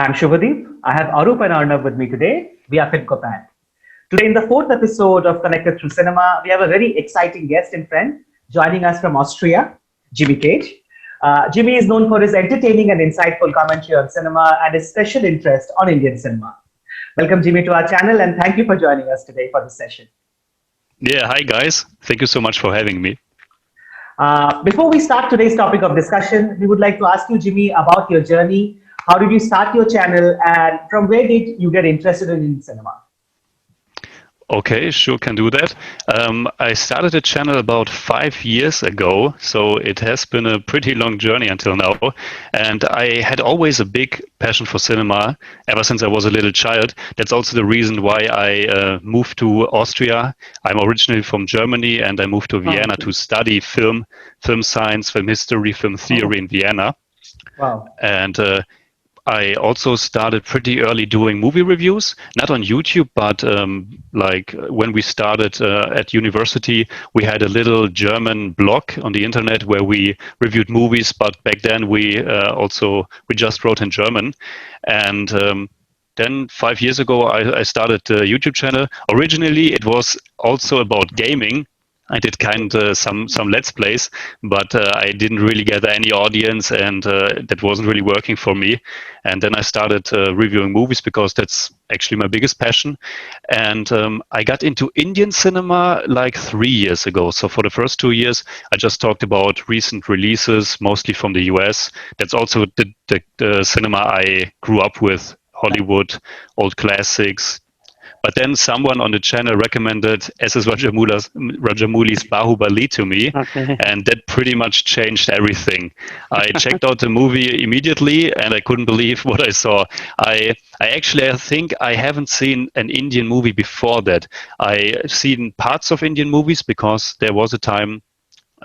I'm Shubhadeep. I have Arup and Arnav with me today. We are FilmCommand. Today, in the fourth episode of Connected Through Cinema, we have a very exciting guest and friend joining us from Austria, Jimmy Cage. Jimmy is known for his entertaining and insightful commentary on cinema and his special interest on Indian cinema. Welcome, Jimmy, to our channel, and thank you for joining us today for this session. Yeah, hi guys. Thank you so much for having me. Before we start today's topic of discussion, we would like to ask you, Jimmy, about your journey. How did you start your channel, and from where did you get interested in Indian cinema? Okay, sure, can do that. I started a channel about 5 years ago, so it has been a pretty long journey until now. And I had always a big passion for cinema ever since I was a little child. That's also the reason why I moved to Austria. I'm originally from Germany, and I moved to Vienna to study film science, film history, film theory in Vienna. Wow. And I also started pretty early doing movie reviews, not on YouTube, but like when we started at university, we had a little German blog on the internet where we reviewed movies, but back then we just wrote in German. And then 5 years ago, I started a YouTube channel. Originally, it was also about gaming. I did some Let's Plays, but I didn't really get any audience, and that wasn't really working for me. And then I started reviewing movies because that's actually my biggest passion. And I got into Indian cinema like 3 years ago. So for the first 2 years, I just talked about recent releases, mostly from the US. That's also the cinema I grew up with, Hollywood, old classics. But then someone on the channel recommended S.S. Rajamouli's Bahubali to me, and that pretty much changed everything. I checked out the movie immediately, and I couldn't believe what I saw. I think I haven't seen an Indian movie before that. I've seen parts of Indian movies because there was a time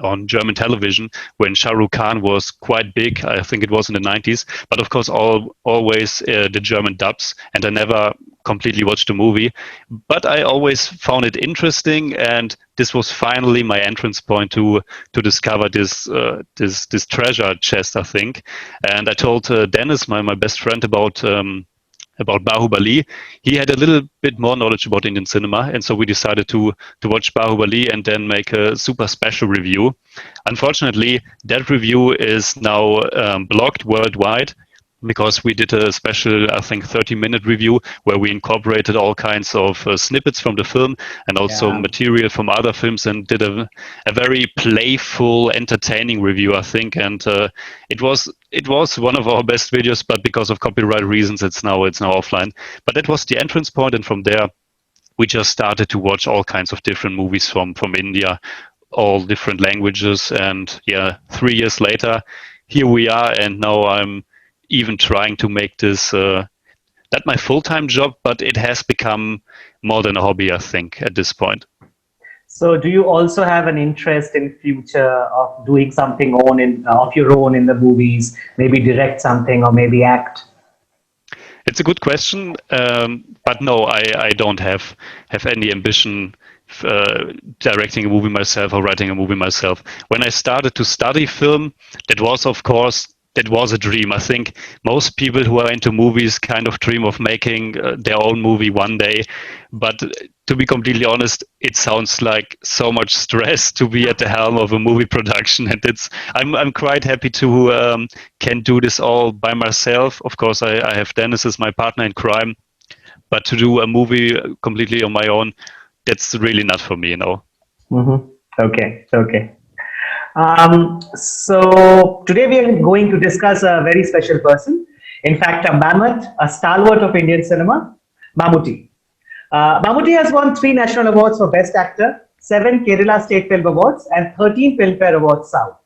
on German television when Shah Rukh Khan was quite big. I think it was in the 90s. But of course, always the German dubs, and I never completely watched the movie. But I always found it interesting, and this was finally my entrance point to discover this treasure chest, I think. And I told Dennis, my best friend, about Bahubali. He had a little bit more knowledge about Indian cinema, and so we decided to watch Bahubali and then make a super special review. Unfortunately, that review is now blocked worldwide because we did a special, I think, 30-minute review where we incorporated all kinds of snippets from the film and also material from other films, and did a very playful, entertaining review, I think. And it was one of our best videos, but because of copyright reasons, it's now offline. But that was the entrance point, and from there, we just started to watch all kinds of different movies from India, all different languages. And 3 years later, here we are, and now I'm even trying to make this not my full-time job, but it has become more than a hobby, I think, at this point. So do you also have an interest in future of doing something of your own in the movies, maybe direct something or maybe act? It's a good question, but no, I don't have any ambition directing a movie myself or writing a movie myself. When I started to study film, that was, of course, a dream. I think most people who are into movies kind of dream of making their own movie one day. But to be completely honest, it sounds like so much stress to be at the helm of a movie production. And I'm quite happy to can do this all by myself. Of course, I have Dennis as my partner in crime. But to do a movie completely on my own, that's really not for me, Mm-hmm. Okay. So today we are going to discuss a very special person. In fact, a mammoth, a stalwart of Indian cinema, Mammooty. Mammooty has won 3 national awards for Best Actor, 7 Kerala State Film Awards, and 13 Filmfare Awards South.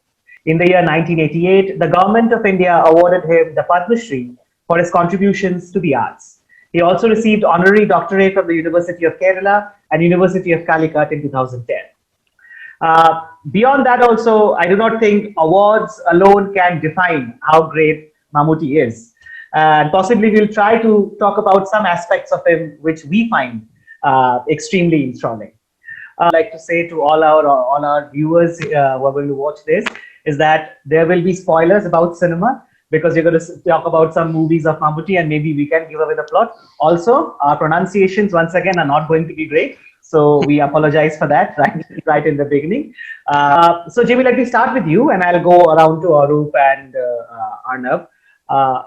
In the year 1988, the Government of India awarded him the Padma Shri for his contributions to the arts. He also received honorary doctorate from the University of Kerala and University of Calicut in 2010. Beyond that also, I do not think awards alone can define how great Mammooty is. And possibly we'll try to talk about some aspects of him which we find extremely enthralling. I'd like to say to all our viewers who are going to watch this is that there will be spoilers about cinema. because you're going to talk about some movies of Mammooty and maybe we can give away the plot. Also, our pronunciations once again are not going to be great. So we apologize for that right in the beginning. So Jimmy, let me start with you and I'll go around to Arup and Arnav.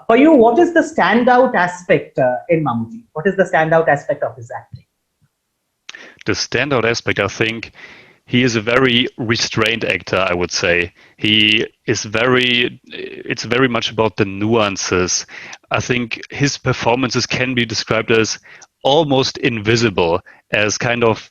For you, what is the standout aspect in Mammooty? What is the standout aspect of his acting? The standout aspect, I think, he is a very restrained actor, I would say. It's very much about the nuances. I think his performances can be described as almost invisible, as kind of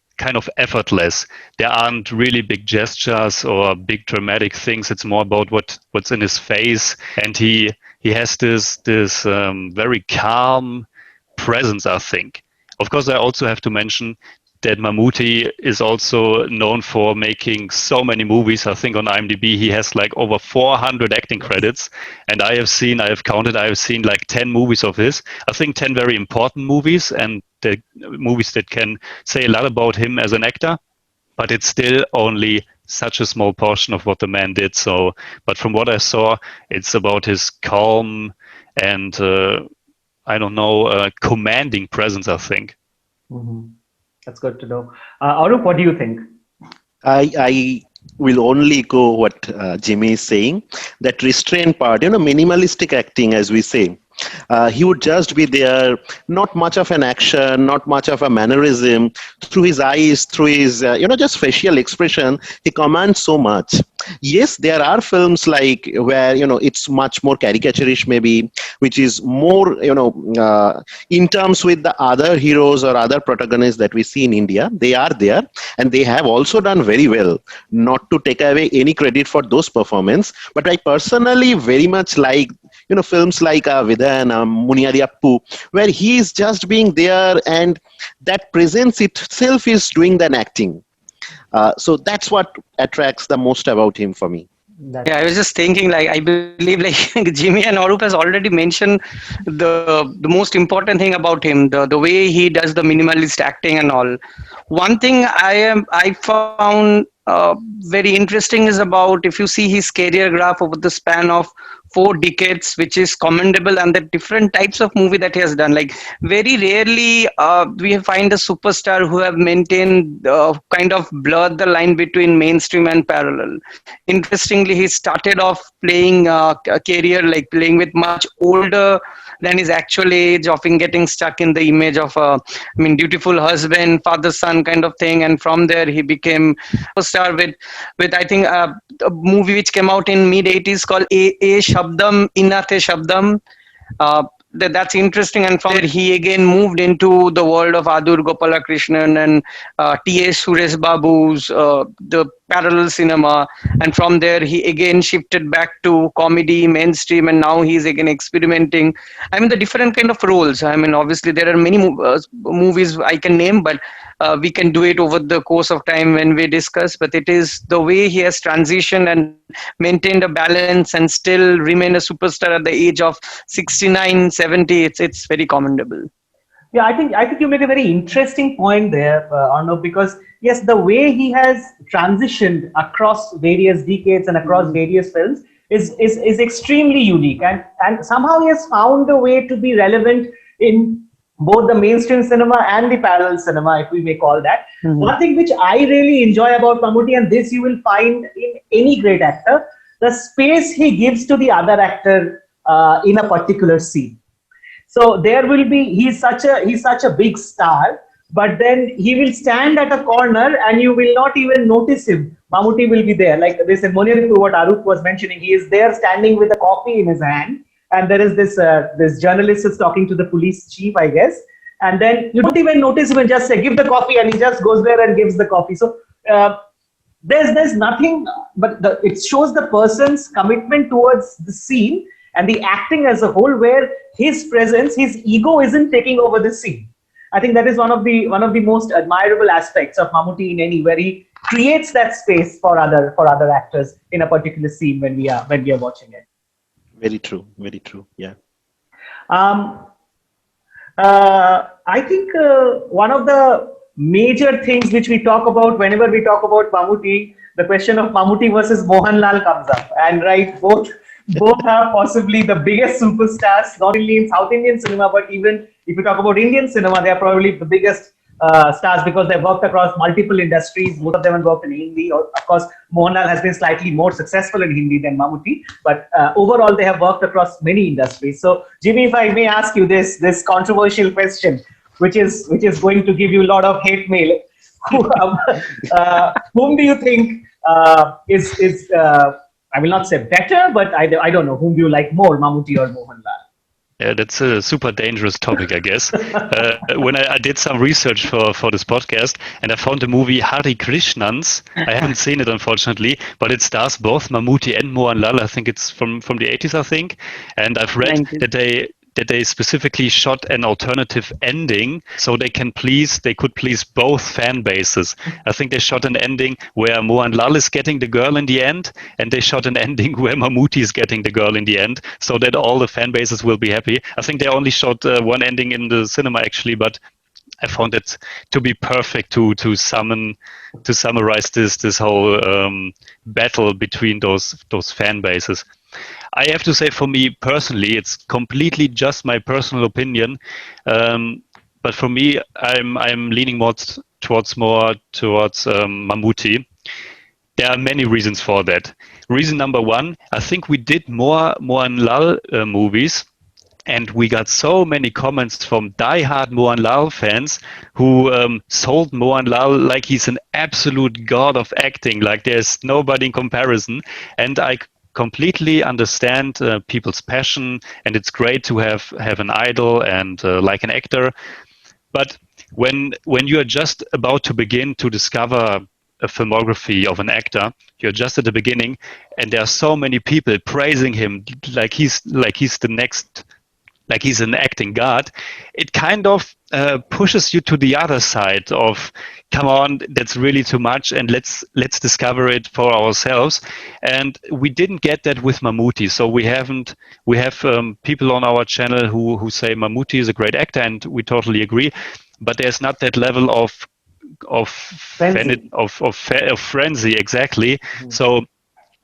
effortless. There aren't really big gestures or big dramatic things. It's more about what's in his face, and he has this very calm presence, I think. Of course, I also have to mention that Mammooty is also known for making so many movies. I think on IMDb he has like over 400 acting credits, and I have seen like 10 movies of his. I think 10 very important movies, and the movies that can say a lot about him as an actor, but it's still only such a small portion of what the man did. So, but from what I saw, it's about his calm and commanding presence, I think. Mm-hmm. That's good to know. Arup, what do you think? I will only go what Jimmy is saying. That restraint part, minimalistic acting, as we say. He would just be there, not much of an action, not much of a mannerism. Through his eyes, through his, just facial expression, he commands so much. Yes, there are films like where, it's much more caricaturish maybe, which is more, in terms with the other heroes or other protagonists that we see in India. They are there and they have also done very well. Not to take away any credit for those performances, but I personally very much like films like Vidheyan, Munnariyippu, where he is just being there and that presence itself is doing the acting. So that's what attracts the most about him for me. Yeah, I was just thinking, like, I believe, like, Jimmy and Arup has already mentioned the most important thing about him, the way he does the minimalist acting and all. One thing I found very interesting is about, if you see his career graph over the span of 4 decades, which is commendable, and the different types of movie that he has done. Like, very rarely we find a superstar who have maintained kind of blurred the line between mainstream and parallel. Interestingly, he started off playing a career, like playing with much older than his actual age, often getting stuck in the image of a dutiful husband, father son kind of thing, and from there he became a star with I think a movie which came out in mid 80s called A Shabdam Inathe Shabdam. That's interesting, and from there he again moved into the world of Adur Gopalakrishnan and T.S. Suresh Babu's the parallel cinema, and from there he again shifted back to comedy, mainstream, and now he's again experimenting. The different kind of roles. Obviously there are many movies I can name, but we can do it over the course of time when we discuss. But it is the way he has transitioned and maintained a balance and still remain a superstar at the age of 69, 70. It's very commendable. Yeah, I think you make a very interesting point there, Arnav, because yes, the way he has transitioned across various decades and across various films is extremely unique, and somehow he has found a way to be relevant in both the mainstream cinema and the parallel cinema, if we may call that. Mm-hmm. One thing which I really enjoy about Mammooty, and this you will find in any great actor, the space he gives to the other actor in a particular scene. So there will be, he's such a big star, but then he will stand at a corner and you will not even notice him. Mammooty will be there. Like this in Mohanlal, what Arup was mentioning, he is there standing with a coffee in his hand, and there is this journalist is talking to the police chief, I guess, and then you don't even notice him and just say, give the coffee, and he just goes there and gives the coffee. So there's nothing, but it shows the person's commitment towards the scene and the acting as a whole, where his presence, his ego isn't taking over the scene. I think that is one of the most admirable aspects of Mammooty in any, where he creates that space for other actors in a particular scene when we are watching it. Very true. Very true. Yeah. I think one of the major things which we talk about whenever we talk about Mammooty, the question of Mammooty versus Mohanlal comes up, and right, both are possibly the biggest superstars, not only in South Indian cinema, but even if you talk about Indian cinema, they are probably the biggest stars because they've worked across multiple industries. Both of them have worked in Hindi. Of course, Mohanlal has been slightly more successful in Hindi than Mammootty, but overall, they have worked across many industries. So, Jimmy, if I may ask you this controversial question, which is going to give you a lot of hate mail. Whom do you think is I will not say better, but I don't know. Whom do you like more, Mammootty or Mohanlal? Yeah, that's a super dangerous topic, I guess. When I did some research for this podcast, and I found the movie Hari Krishnans. I haven't seen it, unfortunately, but it stars both Mammootty and Mohanlal. I think it's from the 80s, I think. And I've read 90s. that they specifically shot an alternative ending so they could please both fan bases. I think they shot an ending where Mohanlal is getting the girl in the end, and they shot an ending where Mammootty is getting the girl in the end, so that all the fan bases will be happy. I think they only shot one ending in the cinema, actually, but I found it to be perfect to summarize this whole battle between those fan bases. I have to say, for me personally, it's completely just my personal opinion. But for me, I'm leaning more towards Mammootty. There are many reasons for that. Reason number one, I think we did more Mohanlal movies, and we got so many comments from die-hard Mohanlal fans who sold Mohanlal like he's an absolute god of acting, like there's nobody in comparison. And I completely understand people's passion, and it's great to have an idol and like an actor. But when you are just about to begin to discover a filmography of an actor, you're just at the beginning, and there are so many people praising him like he's the next, like he's an acting god. It kind of pushes you to the other side of, come on, that's really too much, and let's discover it for ourselves. And we didn't get that with Mammootty. So we have people on our channel who say Mammootty is a great actor, and we totally agree. But there's not that level of frenzy, exactly. Mm-hmm. So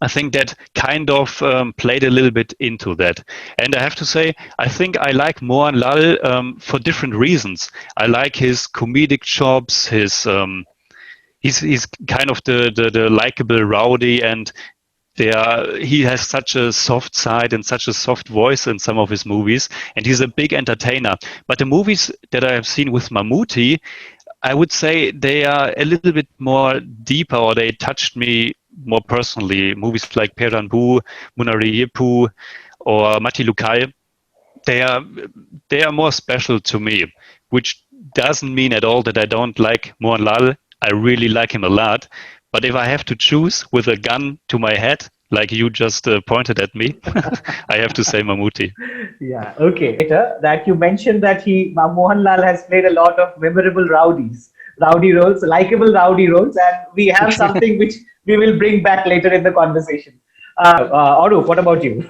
I think that kind of played a little bit into that. And I have to say, I think I like Mohanlal for different reasons. I like his comedic chops, he's kind of the likable rowdy, and he has such a soft side and such a soft voice in some of his movies, and he's a big entertainer. But the movies that I have seen with Mammootty, I would say they are a little bit more deeper, or they touched me more personally. Movies like Peranbu, Munnariyippu, or Mathilukal, they are more special to me, which doesn't mean at all that I don't like Mohanlal. I really like him a lot. But if I have to choose with a gun to my head, like you just pointed at me, I have to say Mammootty. Yeah, okay. That you mentioned that Mohanlal has played a lot of memorable rowdy roles, likable rowdy roles, and we have something which we will bring back later in the conversation. Arup, what about you?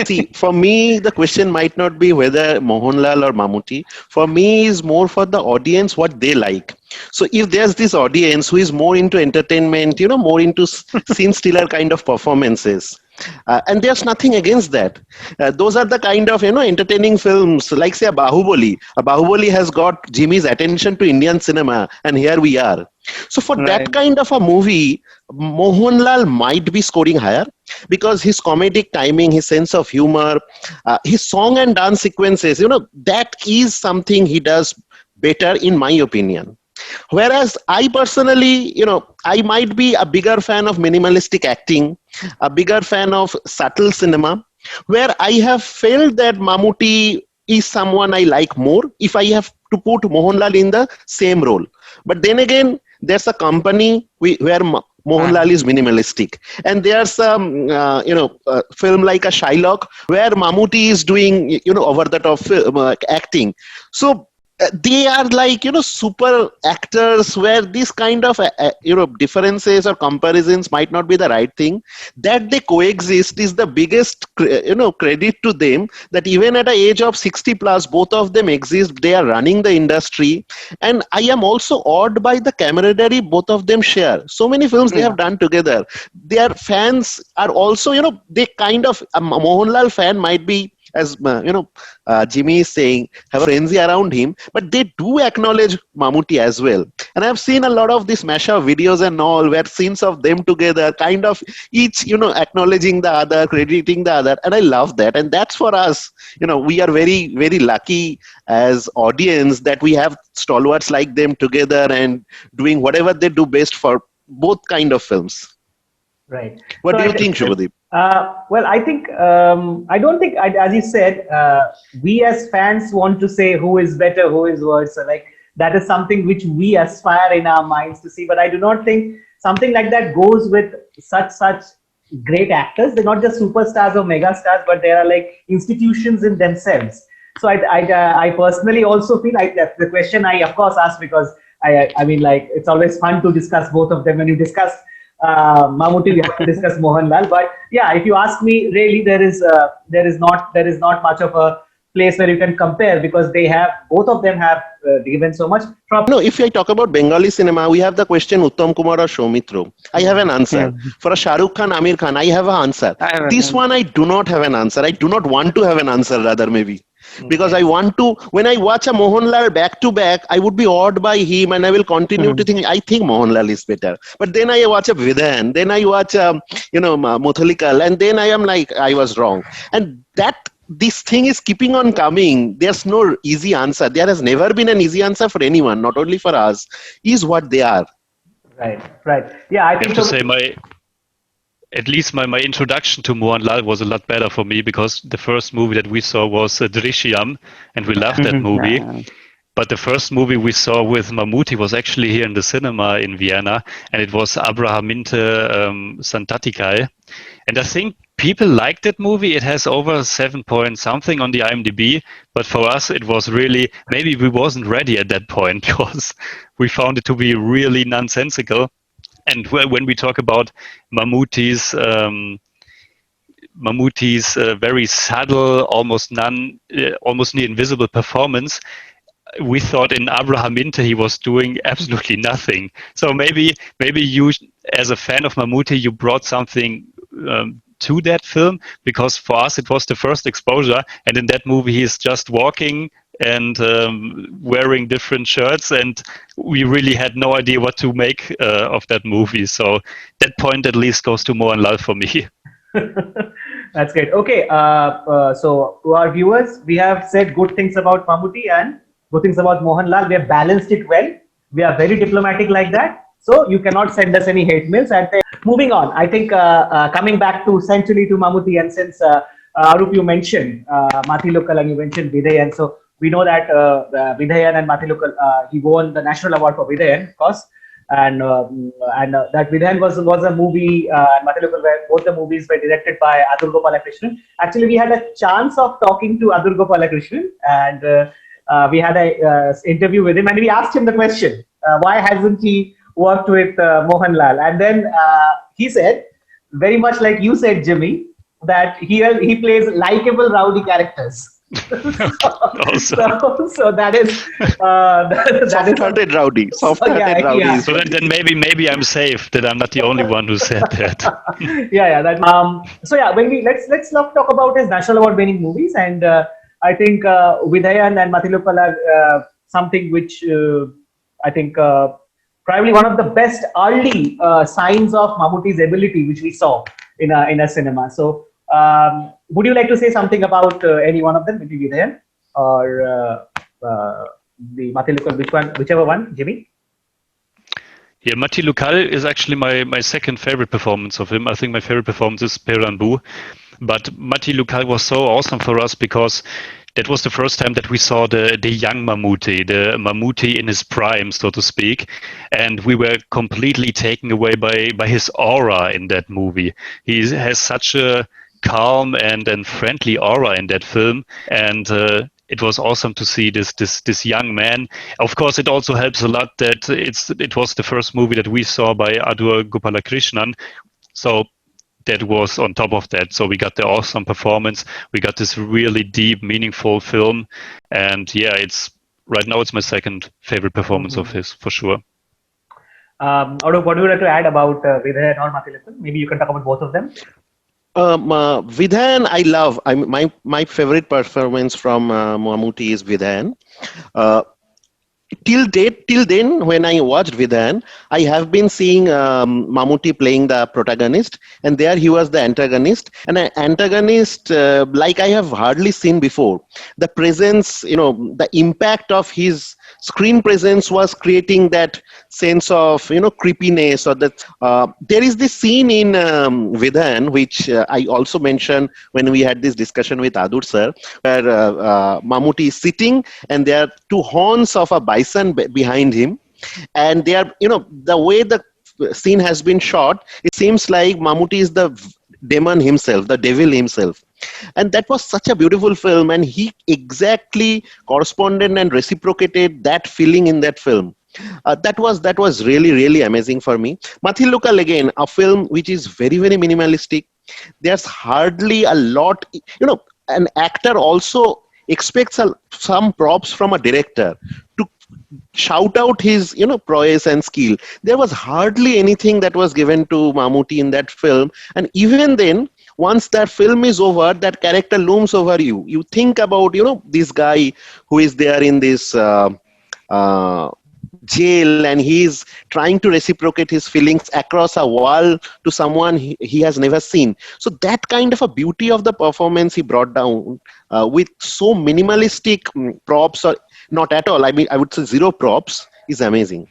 See, for me, the question might not be whether Mohanlal or Mammootty. For me, is more for the audience what they like. So if there's this audience who is more into entertainment, more into scene stealer kind of performances, and there's nothing against that. Those are the kind of entertaining films, like say a Bahubali. A Bahubali has got Jimmy's attention to Indian cinema, and here we are. So for that kind of a movie, Mohanlal might be scoring higher because his comedic timing, his sense of humor, his song and dance sequences, that is something he does better in my opinion. Whereas I personally, I might be a bigger fan of minimalistic acting, a bigger fan of subtle cinema, where I have felt that Mammootty is someone I like more if I have to put Mohanlal in the same role. But then again, there's a company where Mohanlal is minimalistic. And there's some, film like a Shylock where Mammootty is doing, over-the-top acting. So they are like, super actors where these kind of, differences or comparisons might not be the right thing. That they coexist is the biggest, credit to them, that even at an age of 60 plus, both of them exist. They are running the industry. And I am also awed by the camaraderie both of them share. So many films they have done together. Their fans are also, they kind of, a Mohanlal fan might be, as Jimmy is saying, have a frenzy around him, but they do acknowledge Mammooty as well. And I've seen a lot of these mashup videos and all, where scenes of them together, kind of each, acknowledging the other, crediting the other, and I love that. And that's for us, we are very, very lucky as audience that we have stalwarts like them together and doing whatever they do best for both kind of films. Right. What So do you think, Shubhadeep? Well, I think I don't think, as you said, we as fans want to say who is better, who is worse. So, like, that is something which we aspire in our minds to see. But I do not think something like that goes with such great actors. They're not just superstars or mega stars, but they are like institutions in themselves. So I personally also feel like that the question I of course asked, because I mean, like, it's always fun to discuss both of them. When you discuss Mammooty, we have to discuss Mohanlal. But yeah, if you ask me, really, there is not much of a place where you can compare, because both of them have given so much. No, if I talk about Bengali cinema, we have the question Uttam Kumar or Soumitra. I have an answer. For a Shah Rukh Khan, Amir Khan, I have an answer. This one I do not have an answer. I do not want to have an answer, rather, maybe. Because I want to, when I watch a Mohanlal back to back, I would be awed by him and I will continue to think, I think Mohanlal is better. But then I watch a Vidheyan, then I watch, Mathilukal, and then I am like, I was wrong. And this thing is keeping on coming. There's no easy answer. There has never been an easy answer for anyone, not only for us, is what they are. Right. Yeah, I I think have to say at least my introduction to Mohanlal was a lot better for me, because the first movie that we saw was Drishyam, and we loved that movie. But the first movie we saw with Mammooty was actually here in the cinema in Vienna, and it was Abrahaminte Santatikai. And I think people liked that movie. It has over 7 point something on the IMDb, but for us it was really, maybe we wasn't ready at that point, because we found it to be really nonsensical. And when we talk about Mammooty's very subtle, almost near invisible performance, we thought in Abrahaminte he was doing absolutely nothing. So maybe you, as a fan of Mammooty, you brought something to that film, because for us it was the first exposure, and in that movie he is just walking and wearing different shirts, and we really had no idea what to make of that movie. So that point at least goes to Mohanlal for me. That's great. Okay, so to our viewers, we have said good things about Mammooty and good things about Mohanlal. We have balanced it well. We are very diplomatic like that. So you cannot send us any hate mails. And moving on, I think coming back to centrally to Mammooty, and since Arup, you mentioned Mathilukal and you mentioned Vidheyan. So we know that Vidheyan and Mathilukal, he won the national award for Vidheyan, of course. And that Vidheyan was a movie, and Mathilukal, both the movies were directed by Adur Gopalakrishnan. Actually, we had a chance of talking to Adur Gopalakrishnan, and we had a interview with him, and we asked him the question, why hasn't he worked with Mohanlal? And then he said, very much like you said, Jimmy, that he plays likable rowdy characters. So that is soft-hearted rowdy. Soft-hearted rowdy. Yeah. So then maybe I'm safe that I'm not the only one who said that. So yeah, let's talk about his national award winning movies, and I think Vidheyan and Mathilukal are something which I think probably one of the best early signs of Mammooty's ability which we saw in a cinema. So would you like to say something about any one of them, maybe Vidheyan or the Mathilukal, whichever one, Jimmy? Yeah, Mathilukal is actually my second favorite performance of him. I think my favorite performance is Peranbu. But Mathilukal was so awesome for us, because that was the first time that we saw the young Mammooty, the Mammooty in his prime, so to speak. And we were completely taken away by his aura in that movie. He has such a calm and friendly aura in that film. And it was awesome to see this young man. Of course, it also helps a lot that it was the first movie that we saw by Adur Gopalakrishnan. So that was on top of that. So we got the awesome performance. We got this really deep, meaningful film. And yeah, right now it's my second favorite performance of his, for sure. Adur, what do you like to add about Vidheyan or Mathilukal? Maybe you can talk about both of them. Vidheyan, I love. My favorite performance from Mammooty is Vidheyan. Till then, when I watched Vidheyan, I have been seeing Mammooty playing the protagonist, and there he was the antagonist. And an antagonist like I have hardly seen before. The presence, the impact of his screen presence was creating that sense of creepiness, or that there is this scene in Vidheyan, which I also mentioned when we had this discussion with Adur sir, where Mammooty is sitting and there are two horns of a bison behind him, and they are, the way the scene has been shot, it seems like Mammooty is the demon himself, the devil himself. And that was such a beautiful film, and he exactly corresponded and reciprocated that feeling in that film. That was really, really amazing for me. Mathilukal, again, a film which is very, very minimalistic. There's hardly a lot, an actor also expects some props from a director to shout out his prowess and skill. There was hardly anything that was given to Mammooty in that film, and even then, once that film is over, that character looms over you. You think about this guy who is there in this jail, and he's trying to reciprocate his feelings across a wall to someone he has never seen. So that kind of a beauty of the performance he brought down with so minimalistic props, or not at all, I would say zero props, is amazing.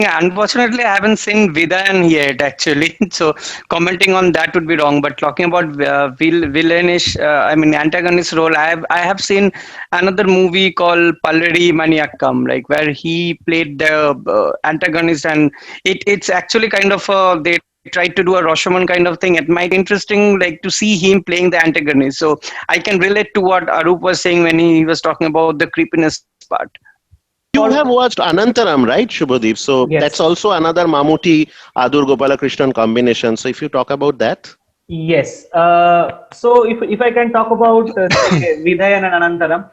Yeah, unfortunately, I haven't seen Vidheyan yet, actually. So commenting on that would be wrong. But talking about villainish, antagonist role, I have seen another movie called Palladi Maniyakkam, like where he played the antagonist, and it's actually kind of they tried to do a Rashomon kind of thing. It might be interesting, like to see him playing the antagonist. So I can relate to what Arup was saying when he was talking about the creepiness part. You have watched Anantaram, right, Shubhadeep? So Yes. That's also another Mammooty Adur Gopalakrishnan combination. So if you talk about that. Yes. So if I can talk about Vidheyan and Anantaram,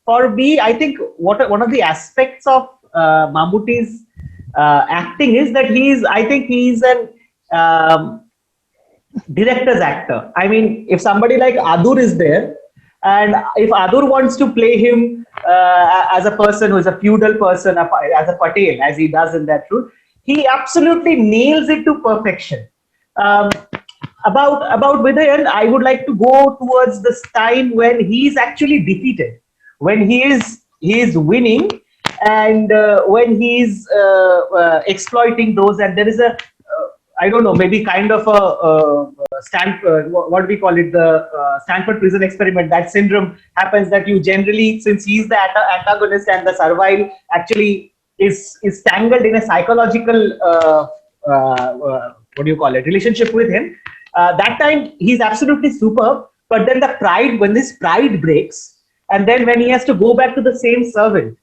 for me, I think one of the aspects of Mammooty's acting is that he's an director's actor. I mean, if somebody like Adur is there, and if Adur wants to play him as a person who is a feudal person, as a Patel, as he does in that role, he absolutely nails it to perfection. About Vidheyan, I would like to go towards this time when he's actually defeated, when he is winning, and when he's exploiting those, and there is a I don't know, maybe kind of a what do we call it, the Stanford prison experiment. That syndrome happens that you generally, since he's the antagonist and the servile actually is tangled in a psychological what do you call it, relationship with him. That time he's absolutely superb, but then when this pride breaks, and then when he has to go back to the same servant,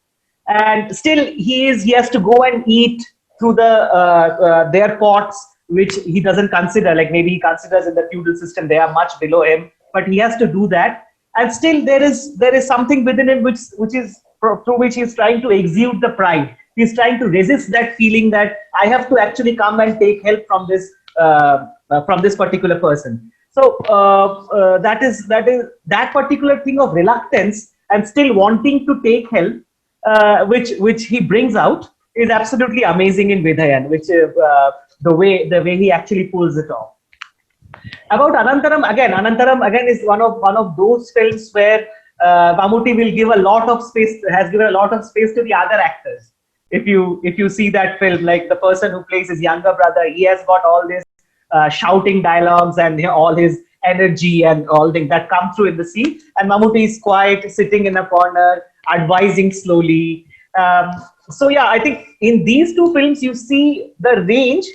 and still he has to go and eat through their pots, which he doesn't consider, like maybe he considers in the feudal system they are much below him, but he has to do that, and still there is something within him which is through which he's trying to exude the pride. He's trying to resist that feeling that I have to actually come and take help from this particular person. So that particular thing of reluctance and still wanting to take help, which he brings out, is absolutely amazing in Vidheyan, which the way he actually pulls it off. About Anantaram again is one of those films where Mammooty will give a lot of space, has given a lot of space to the other actors. If you see that film, like the person who plays his younger brother, he has got all this shouting dialogues and all his energy and all things that come through in the scene, and Mammooty is quiet, sitting in a corner, advising slowly. So yeah, I think in these two films you see the range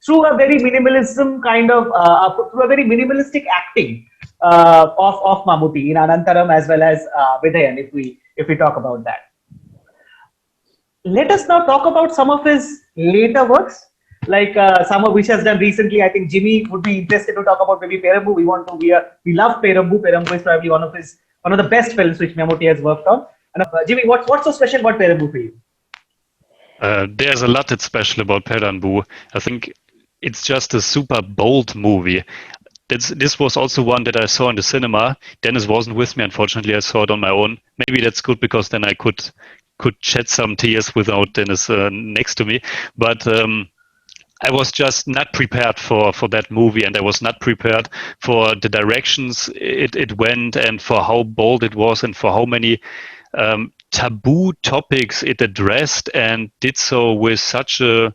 through a very minimalism kind of through a very minimalistic acting. of Mammooty in Anantaram as well as Vidheyan, if we talk about that. Let us now talk about some of his later works, like some of which has done recently. I think Jimmy would be interested to talk about maybe Peranbu. We love Peranbu. Peranbu is probably one of the best films which Mammooty has worked on. And Jimmy, what's so special about Peranbu for you? There's a lot that's special about Peranbu. I think it's just a super bold movie. This was also one that I saw in the cinema. Dennis wasn't with me, unfortunately. I saw it on my own. Maybe that's good because then I could shed some tears without Dennis next to me. But I was just not prepared for that movie, and I was not prepared for the directions it went, and for how bold it was, and for how many taboo topics it addressed, and did so with such a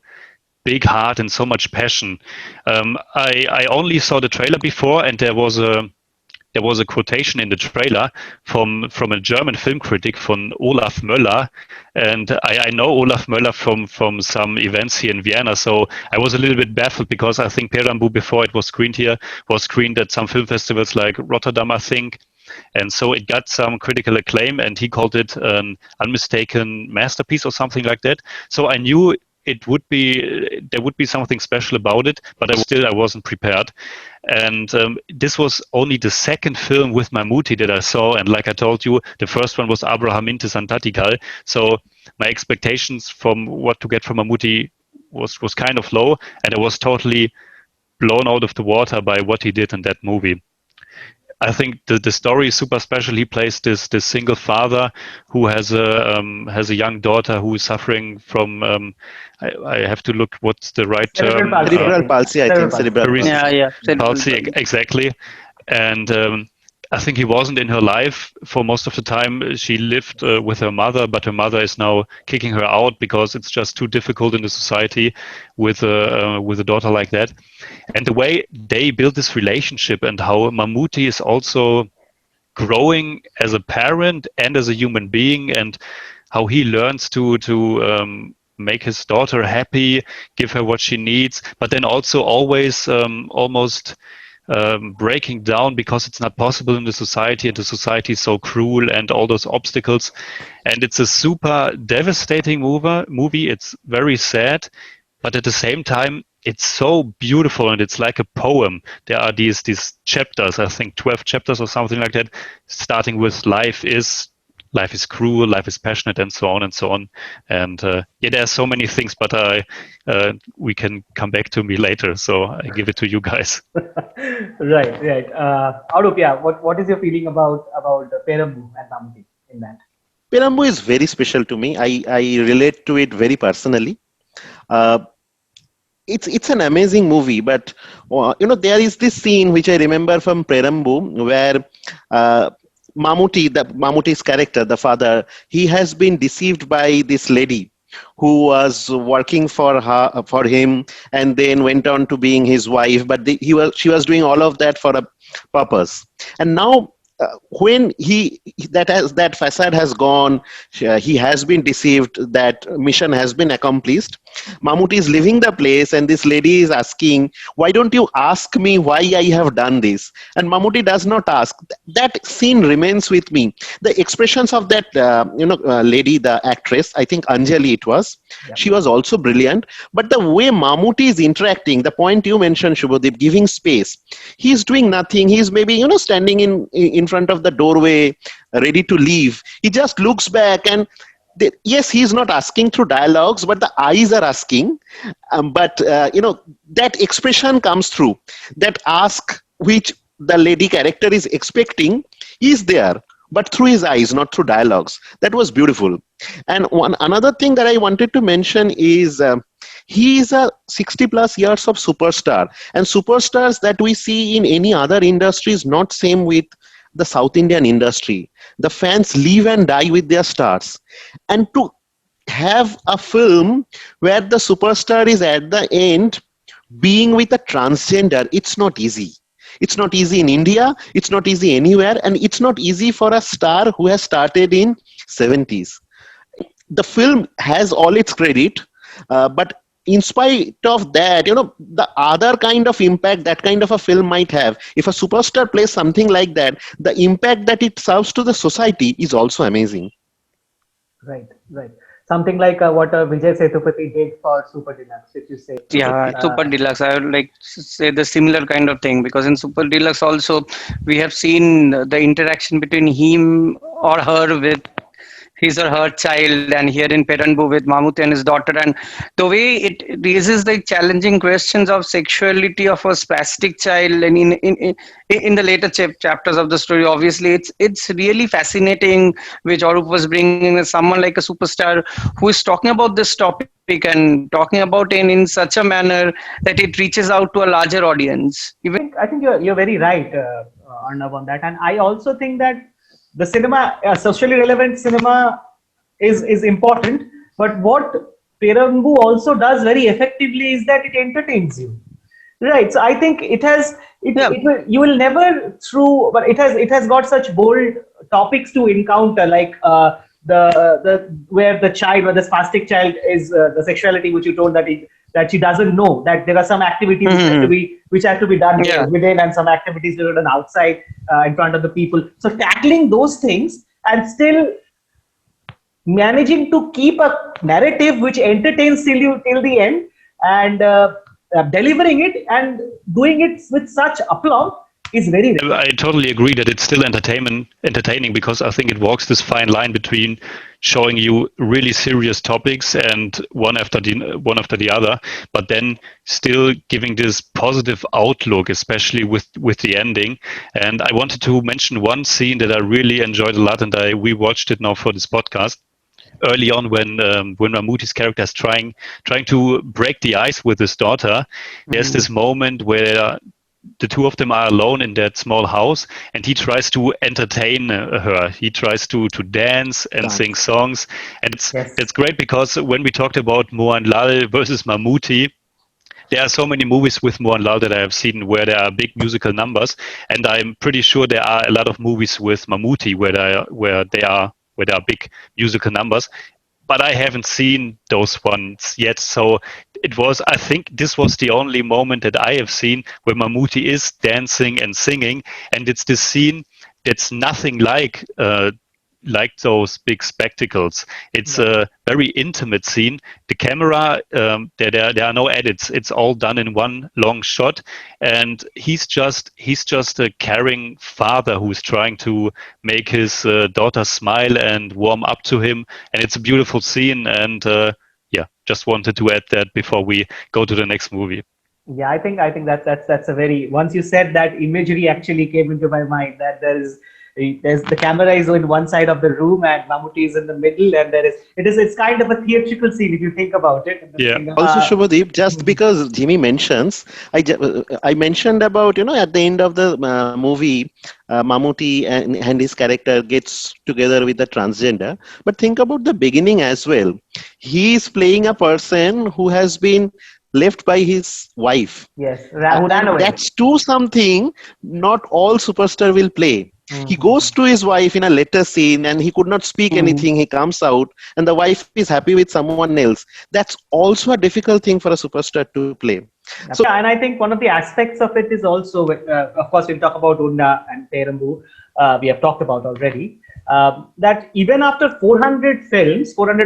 big heart and so much passion. I only saw the trailer before, and there was a quotation in the trailer from a German film critic, from Olaf Möller, and I know Olaf Möller from some events here in Vienna, so I was a little bit baffled because I think Peranbu, before it was screened here, was screened at some film festivals like Rotterdam, I think, and so it got some critical acclaim, and he called it an unmistaken masterpiece or something like that. So I knew there would be something special about it, but I wasn't prepared. And this was only the second film with Mammooty that I saw, and like I told you, the first one was Abraham Mintes and Tatikal. So my expectations from what to get from Mammooty was kind of low, and I was totally blown out of the water by what he did in that movie. I think the story is super special. He plays this single father who has a young daughter who is suffering from I have to look what's the right term. Cerebral palsy, I think. Cerebral palsy. Yeah. Palsy, exactly. And I think he wasn't in her life for most of the time. She lived with her mother, but her mother is now kicking her out because it's just too difficult in the society with a daughter like that. And the way they build this relationship, and how Mammooty is also growing as a parent and as a human being, and how he learns to make his daughter happy, give her what she needs, but then also always almost breaking down because it's not possible in the society, and the society is so cruel, and all those obstacles. And it's a super devastating movie. It's very sad, but at the same time, it's so beautiful, and it's like a poem. There are these chapters, I think 12 chapters or something like that, starting with life is cruel, life is passionate, and so on and so on. And there are so many things, but we can come back to me later. So I give it to you guys. Right. Arup, what is your feeling about Peranbu and Mammooty in that? Peranbu is very special to me. I relate to it very personally. It's an amazing movie, but there is this scene which I remember from Peranbu where Mammooty's character, the father, he has been deceived by this lady who was working for him, and then went on to being his wife. But she was doing all of that for a purpose. And now, when that facade has gone, he has been deceived, that mission has been accomplished. Mammooty is leaving the place, and this lady is asking, "Why don't you ask me why I have done this?" And Mammooty does not ask. That scene remains with me. The expressions of that lady, the actress, I think Anjali it was, she was also brilliant. But the way Mammooty is interacting, the point you mentioned, Shubhadeep, giving space. He's doing nothing. He's maybe standing in front of the doorway, ready to leave. He just looks back, and yes, he's not asking through dialogues, but the eyes are asking. But that expression comes through. That ask which the lady character is expecting is there, but through his eyes, not through dialogues. That was beautiful. And another thing that I wanted to mention is he is a 60 plus years of superstar, and superstars that we see in any other industry is not same with the South Indian industry. The fans live and die with their stars. And to have a film where the superstar is at the end being with a transgender, it's not easy. It's not easy in India, it's not easy anywhere, and it's not easy for a star who has started in 70s. The film has all its credit, but in spite of that, the other kind of impact that kind of a film might have, if a superstar plays something like that, the impact that it serves to the society is also amazing. Right, right. Something like what Vijay Sethupathi did for Super Deluxe, if you say. Yeah, Uh, Super Deluxe. I would like to say the similar kind of thing because in Super Deluxe also we have seen the interaction between him or her with his or her child, and here in Peranbu with Mammooty and his daughter, and the way it raises the challenging questions of sexuality of a spastic child, and in the later chapters of the story, obviously it's really fascinating, which Arup was bringing as someone like a superstar who is talking about this topic and talking about it in such a manner that it reaches out to a larger audience. Even I think you're very right, Arnav, on that, and I also think that the cinema, socially relevant cinema, is important. But what Perambu also does very effectively is that it entertains you, right? So I think it has yeah, it will, you will never through, but it has got such bold topics to encounter, like the where the child, where the spastic child is the sexuality, which you told that she doesn't know that there are some activities which have to be done yeah, within, and some activities that are done outside in front of the people. So tackling those things and still managing to keep a narrative which entertains till the end, and delivering it and doing it with such aplomb is very rare. I totally agree that it's still entertaining because I think it walks this fine line between showing you really serious topics and one after the other, but then still giving this positive outlook, especially with the ending. And I wanted to mention one scene that I really enjoyed a lot, and we watched it now for this podcast. Early on, when Mammooty's character is trying to break the ice with his daughter, there's this moment where the two of them are alone in that small house, and he tries to entertain her. He tries to dance and sing songs, and Yes. it's great because when we talked about Mohanlal versus Mammooty, there are so many movies with Mohanlal that I have seen where there are big musical numbers, and I'm pretty sure there are a lot of movies with Mammooty where there are big musical numbers. But I haven't seen those ones yet, so I think this was the only moment that I have seen where Mammooty is dancing and singing, and it's this scene that's nothing like those big spectacles. It's a very intimate scene. The camera, there are no edits. It's all done in one long shot, and he's just a caring father who's trying to make his daughter smile and warm up to him, and it's a beautiful scene. And yeah, just wanted to add that before we go to the next movie. Yeah, I think that's a very, once you said that, imagery actually came into my mind, that there's the camera is in one side of the room and Mammooty is in the middle, and it's kind of a theatrical scene if you think about it. Yeah. Also, Shubhadeep, just because Jimmy mentions, I mentioned about, at the end of the movie, Mammooty and his character gets together with the transgender. But think about the beginning as well. He is playing a person who has been left by his wife. Yes, who ran away. That's too something not all superstar will play. He goes to his wife in a later scene and he could not speak anything. He comes out and the wife is happy with someone else. That's also a difficult thing for a superstar to play. So, Yeah, and I think one of the aspects of it is also, of course, we'll talk about Unda and Perambu, we have talked about already, that even after 400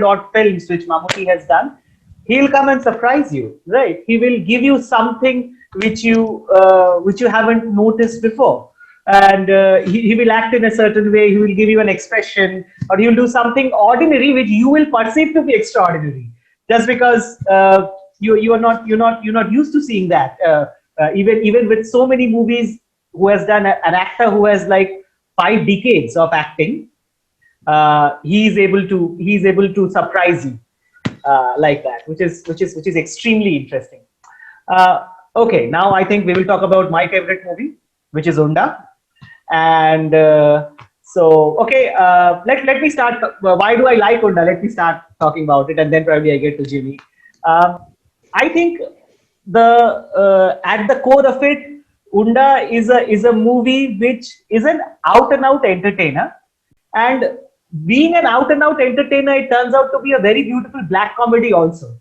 odd films, which Mammooty has done, he'll come and surprise you, right? He will give you something which you haven't noticed before. And he will act in a certain way, he will give you an expression, or he will do something ordinary which you will perceive to be extraordinary, just because you're not used to seeing that. Even with so many movies, who has done an actor who has like 5 decades of acting, he is able to surprise you like that, which is extremely interesting. Okay, now I think we will talk about my favorite movie, which is Unda. And okay, let me start. Why do I like Unda? Let me start talking about it, and then probably I get to Jimmy. I think at the core of it, Unda is a movie which is an out and out entertainer, and being an out and out entertainer, it turns out to be a very beautiful black comedy also.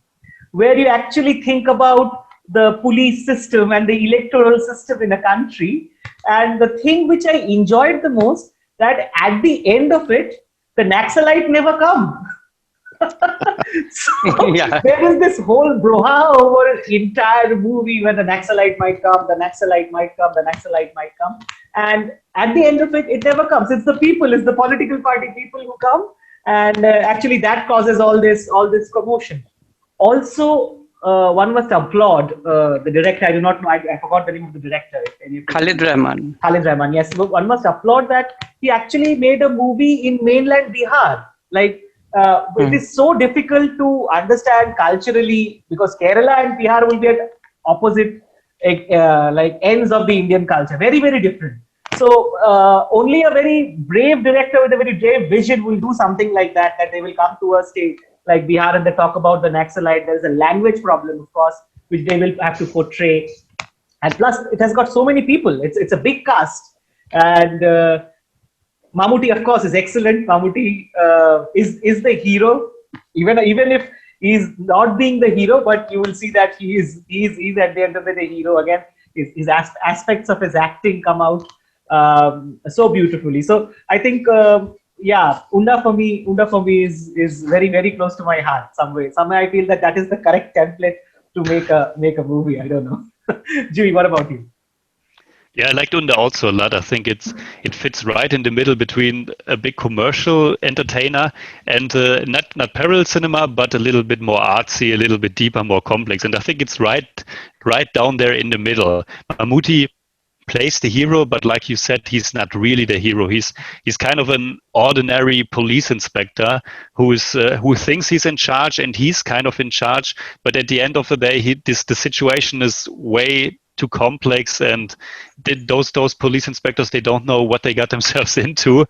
where you actually think about the police system and the electoral system in a country. And the thing which I enjoyed the most, that at the end of it, the Naxalite never come. So Yeah. there is this whole brouhaha over an entire movie where the Naxalite might come, the Naxalite might come, the Naxalite might come. And at the end of it, it never comes. It's the people, it's the political party people who come. And actually that causes all this commotion. Also, one must applaud the director. I do not know, I forgot the name of the director. Khalid Rahman. Khalid Rahman, yes. One must applaud that he actually made a movie in mainland Bihar. Like, it is so difficult to understand culturally because Kerala and Bihar will be at opposite like ends of the Indian culture. Very, very different. So only a very brave director with a very brave vision will do something like that, that they will come to a state like Bihar and they talk about the Naxalite. There is a language problem, of course, which they will have to portray. And plus, it has got so many people. It's a big cast. And Mammooty, of course, is excellent. Mammooty is the hero, even if he's not being the hero, but you will see that he's at the end of the day hero again. His aspects of his acting come out so beautifully. So I think, yeah, Unda for me is very, very close to my heart. Somewhere I feel that is the correct template to make a movie. I don't know. Jimmy, what about you? Yeah, I liked Unda also a lot. I think it fits right in the middle between a big commercial entertainer and not parallel cinema, but a little bit more artsy, a little bit deeper, more complex. And I think it's right down there in the middle. Mammooty plays the hero, but like you said, he's not really the hero. He's kind of an ordinary police inspector who thinks he's in charge, and he's kind of in charge. But at the end of the day, the situation is way too complex, and those police inspectors, they don't know what they got themselves into.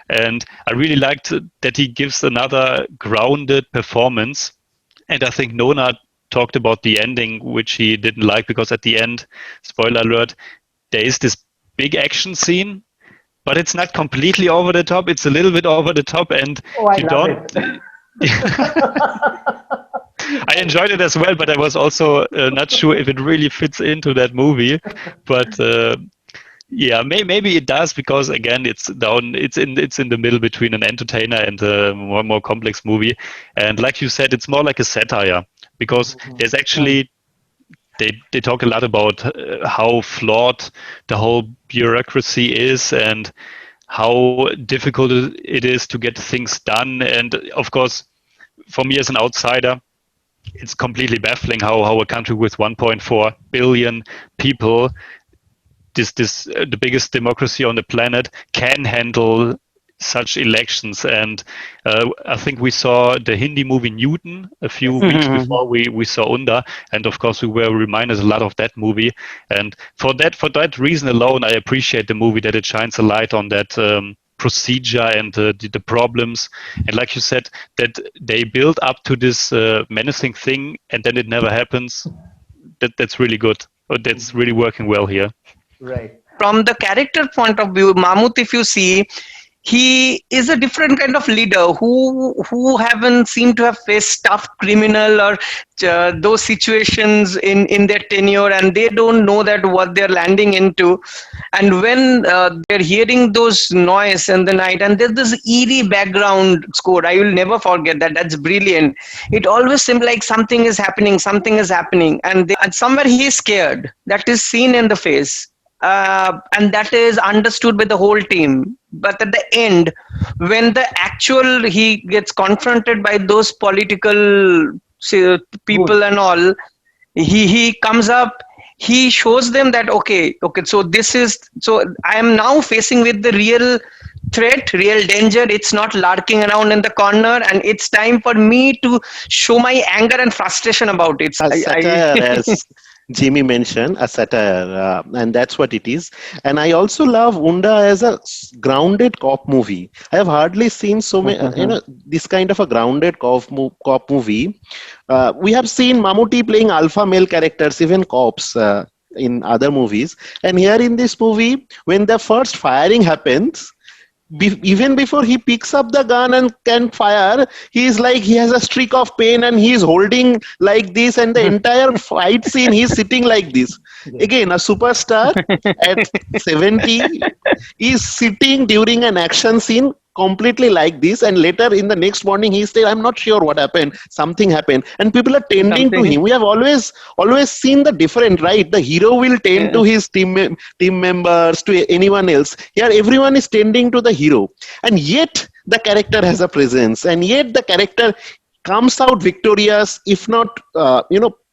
And I really liked that he gives another grounded performance. And I think Nona talked about the ending, which he didn't like, because at the end, spoiler alert, there is this big action scene, but it's not completely over the top. It's a little bit over the top, and I love it. I enjoyed it as well, but I was also not sure if it really fits into that movie. But yeah, maybe it does, because again, it's in the middle between an entertainer and a more complex movie. And like you said, it's more like a satire, because there's actually they talk a lot about how flawed the whole bureaucracy is and how difficult it is to get things done. And of course, for me as an outsider, it's completely baffling how a country with 1.4 billion people, the biggest democracy on the planet, can handle such elections. And I think we saw the Hindi movie Newton a few weeks before we saw Unda, and of course we were reminded a lot of that movie. And for that reason alone, I appreciate the movie, that it shines a light on that procedure and the problems. And like you said, that they build up to this menacing thing, and then it never happens. That's really good. That's really working well here. Right. From the character point of view, Mammooty, if you see, he is a different kind of leader who haven't seemed to have faced tough criminal or those situations in their tenure, and they don't know that what they're landing into. And when they're hearing those noise in the night, and there's this eerie background score, I will never forget that. That's brilliant. It always seems like something is happening, and somewhere he is scared. That is seen in the face. And that is understood by the whole team. But at the end, when he gets confronted by those political people and all, he comes up, he shows them that okay, so I am now facing with the real threat, real danger. It's not lurking around in the corner, and it's time for me to show my anger and frustration about it. As Jimmy mentioned, a satire, and that's what it is. And I also love Unda as a grounded cop movie. I have hardly seen so many, this kind of a grounded cop movie. We have seen Mammooty playing alpha male characters, even cops, in other movies. And here in this movie, when the first firing happens, even before he picks up the gun and can fire, he is like, he has a streak of pain and he is holding like this, and the entire fight scene he's sitting like this. Again, a superstar at 70 is sitting during an action scene completely like this, and later in the next morning he said, I'm not sure what happened, something happened, and people are tending to him. We have always seen the different, right? The hero will tend to his team members, to anyone else. Here everyone is tending to the hero, and yet the character has a presence, and yet the character comes out victorious, if not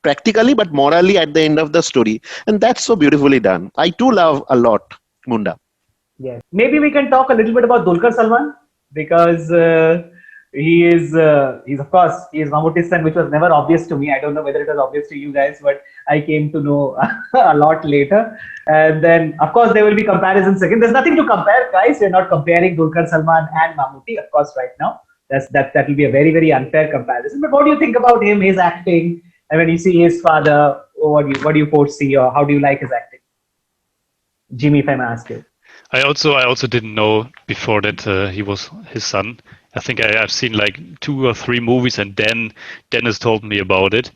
practically, but morally at the end of the story. And that's so beautifully done. I too love a lot Munda. Yes. Maybe we can talk a little bit about Dulquer Salmaan, because he's of course, he is Mammootty's son, which was never obvious to me. I don't know whether it was obvious to you guys, but I came to know a lot later. And then, of course, there will be comparisons again. There's nothing to compare, guys. We're not comparing Dulquer Salmaan and Mammooty, of course, right now. That will be a very, very unfair comparison. But what do you think about him, his acting? And when you see his father, what do you foresee, or how do you like his acting? Jimmy, if I may ask you. I also didn't know before that he was his son. I think I've seen like 2 or 3 movies, and then Dennis told me about it.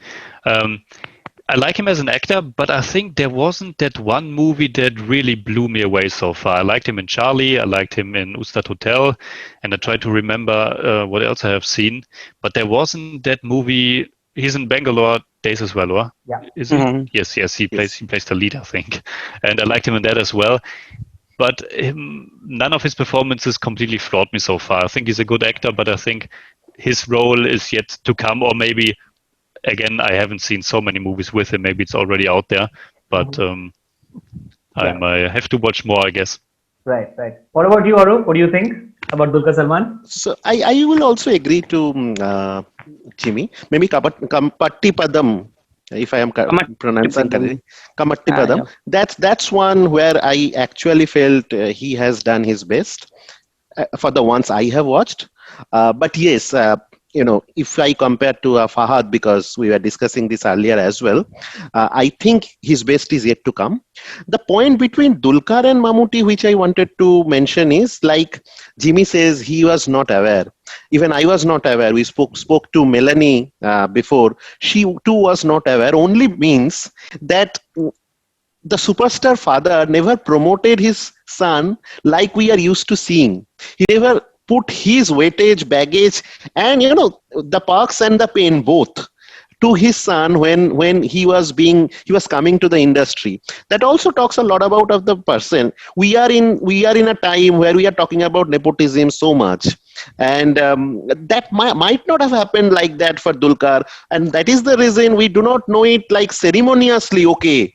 I like him as an actor, but I think there wasn't that one movie that really blew me away so far. I liked him in Charlie, I liked him in Ustad Hotel, and I tried to remember what else I have seen. But there wasn't that movie. He's in Bangalore Days as well, or? Yeah. Is he? Yes. He plays the lead, I think, and I liked him in that as well. But none of his performances completely floored me so far. I think he's a good actor, but I think his role is yet to come, or maybe, again, I haven't seen so many movies with him. Maybe it's already out there, but I have to watch more, I guess. Right. What about you, Arup? What do you think about Dulquer Salmaan? So I will also agree to Jimmy. Maybe Kampatti Padam, if I am pronouncing correctly. Kampatti Padam. That's one where I actually felt he has done his best for the ones I have watched. But yes, if I compare to Fahad, because we were discussing this earlier as well, I think his best is yet to come. The point between Dulquer and Mammooty, which I wanted to mention, is like Jimmy says, he was not aware. Even I was not aware. We spoke to Melanie before. She too was not aware. Only means that the superstar father never promoted his son like we are used to seeing. He never put his weightage, baggage, and the perks and the pain both to his son when he was coming to the industry. That also talks a lot about of the person. We are in a time where we are talking about nepotism so much, and that might not have happened like that for Dulquer, and that is the reason we do not know it like ceremoniously. Okay,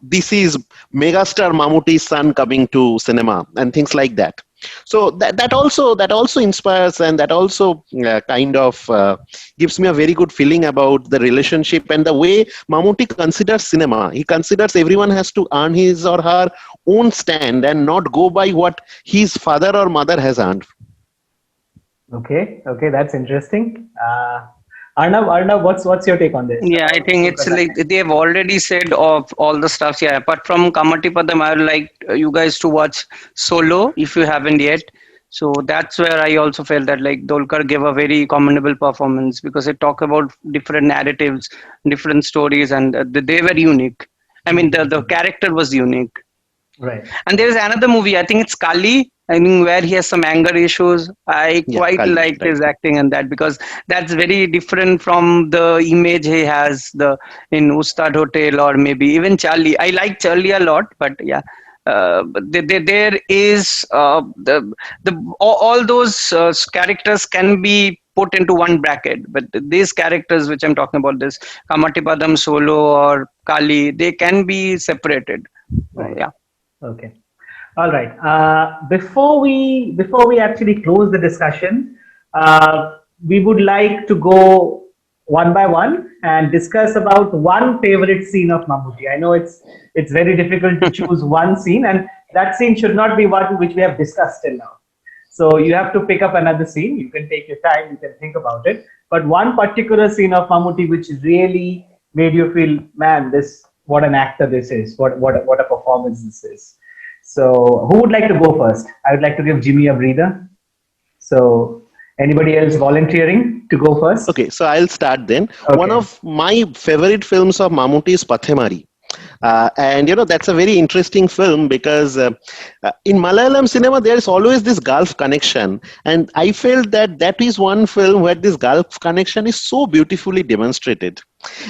this is megastar Mammootty's son coming to cinema and things like that. So that also inspires, and that also kind of gives me a very good feeling about the relationship and the way Mammooty considers cinema. He considers everyone has to earn his or her own stand and not go by what his father or mother has earned. Okay, that's interesting. Arnav, what's your take on this? Yeah, I think it's like they have already said of all the stuff. Yeah, apart from Kampatti Padam, I would like you guys to watch Solo if you haven't yet. So that's where I also felt that like Dulquer gave a very commendable performance, because it talked about different narratives, different stories, and they were unique. I mean, the character was unique. Right. And there is another movie, I think it's Kali, where he has some anger issues. I quite Kali, liked right. his acting in that, because that's very different from the image he has in Ustad Hotel or maybe even Charlie. I like Charlie a lot, but yeah. But there is all those characters can be put into one bracket, but these characters which I'm talking about, this Kampatti Padam, Solo or Kali, they can be separated. Yeah. Okay. All right. Before we actually close the discussion, we would like to go one by one and discuss about one favorite scene of Mammooty. I know it's very difficult to choose one scene, and that scene should not be one which we have discussed till now. So you have to pick up another scene. You can take your time. You can think about it. But one particular scene of Mammooty which really made you feel, man, what an actor this is. What a performance this is. So who would like to go first? I would like to give Jimmy a breather. So anybody else volunteering to go first? Okay, so I'll start then. Okay. One of my favorite films of Mammooty is Pathemari. And that's a very interesting film because in Malayalam cinema there is always this Gulf connection, and I felt that that is one film where this Gulf connection is so beautifully demonstrated.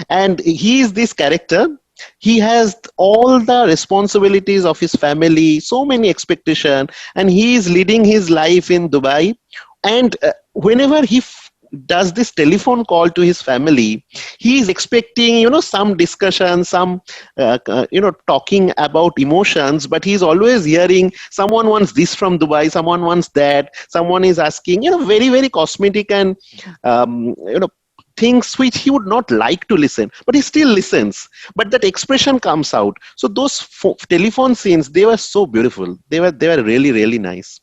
And he is this character. He has all the responsibilities of his family, so many expectations, and he is leading his life in Dubai. And whenever he does this telephone call to his family, he is expecting some discussion, some talking about emotions, but he's always hearing someone wants this from Dubai, someone wants that, someone is asking very, very cosmetic and things which he would not like to listen, but he still listens, but that expression comes out. So those telephone scenes, they were so beautiful. They were really, really nice.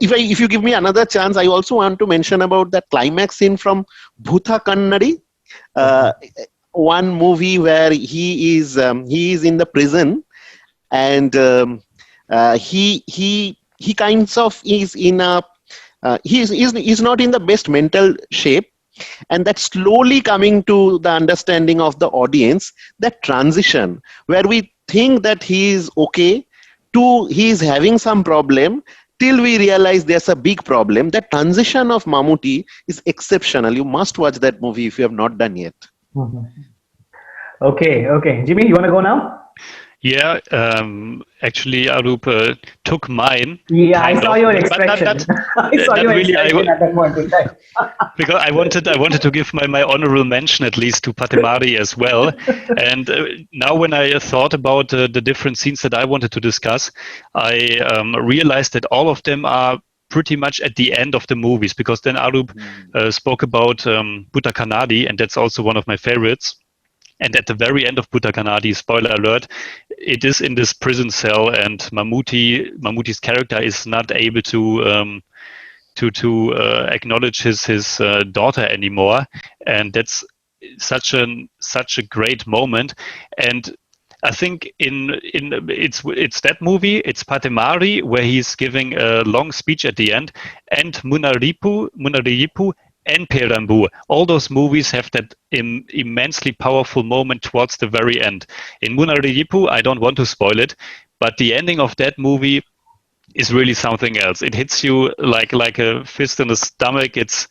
If you give me another chance, I also want to mention about that climax scene from Bhoothakkannadi, one movie where he is in the prison, and he kinds of is in a he's not in the best mental shape, and that's slowly coming to the understanding of the audience, that transition where we think that he is okay to he is having some problem, till we realize there's a big problem. That transition of Mammooty is exceptional. You must watch that movie if you have not done yet. Okay. Jimmy, you want to go now? Yeah, actually, Arup took mine. Yeah, I saw your expression. I saw your expression at that point in time. Because I wanted to give my honorable mention at least to Pathemari as well. And now when I thought about the different scenes that I wanted to discuss, I realized that all of them are pretty much at the end of the movies, because then Arup spoke about Bhoothakkannadi, and that's also one of my favorites. And at the very end of Bhoothakkannadi, spoiler alert, it is in this prison cell, and Mammooty's character is not able to acknowledge his daughter anymore, and that's such a great moment. And I think it's that movie, it's Pathemari, where he's giving a long speech at the end, and Munnariyippu and Peranbu. All those movies have that immensely powerful moment towards the very end. In Munnariyippu, I don't want to spoil it, but the ending of that movie is really something else. It hits you like a fist in the stomach. It's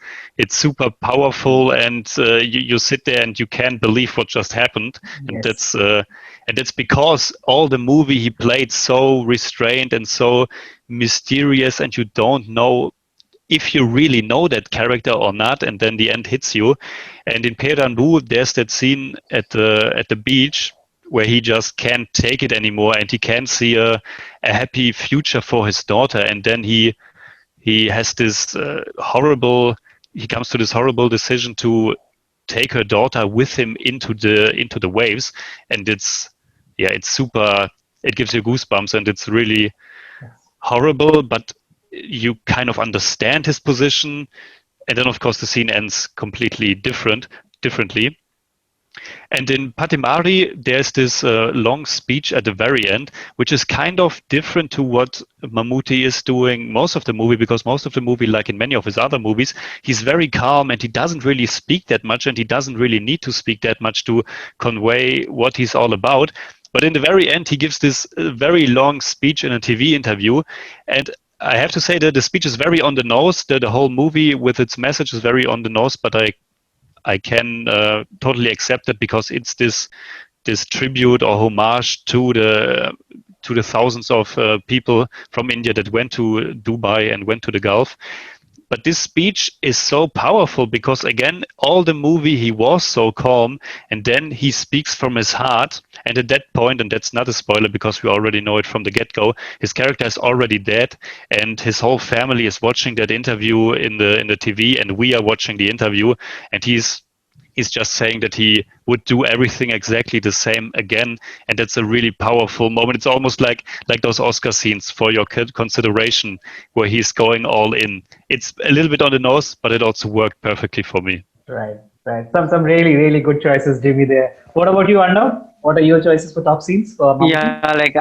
super powerful, and you sit there and you can't believe what just happened. Yes. And that's because all the movie he played so restrained and so mysterious, and you don't know if you really know that character or not, and then the end hits you. And in Peranbu, there's that scene at the beach where he just can't take it anymore, and he can't see a happy future for his daughter, and then he has this he comes to this horrible decision to take her daughter with him into the waves, and it's super, it gives you goosebumps, and it's really horrible, but you kind of understand his position. And then of course the scene ends completely differently. And in Pathemari, there's this long speech at the very end, which is kind of different to what Mammooty is doing most of the movie, because most of the movie, like in many of his other movies, he's very calm and he doesn't really speak that much, and he doesn't really need to speak that much to convey what he's all about. But in the very end, he gives this very long speech in a TV interview, and I have to say that the speech is very on the nose. The whole movie with its message is very on the nose, but I can totally accept it, because it's this tribute or homage to the thousands of people from India that went to Dubai and went to the Gulf. But this speech is so powerful because, again, all the movie he was so calm, and then he speaks from his heart. And at that point, and that's not a spoiler because we already know it from the get-go, his character is already dead, and his whole family is watching that interview in the TV, and we are watching the interview, and he's just saying that he would do everything exactly the same again, and that's a really powerful moment. It's almost like those Oscar scenes For Your Consideration, where he's going all in. It's a little bit on the nose, but it also worked perfectly for me. Right. Right. Some really good choices, Jimmy. There. What about you, Arnav? What are your choices for top scenes for Mammooty? Yeah, like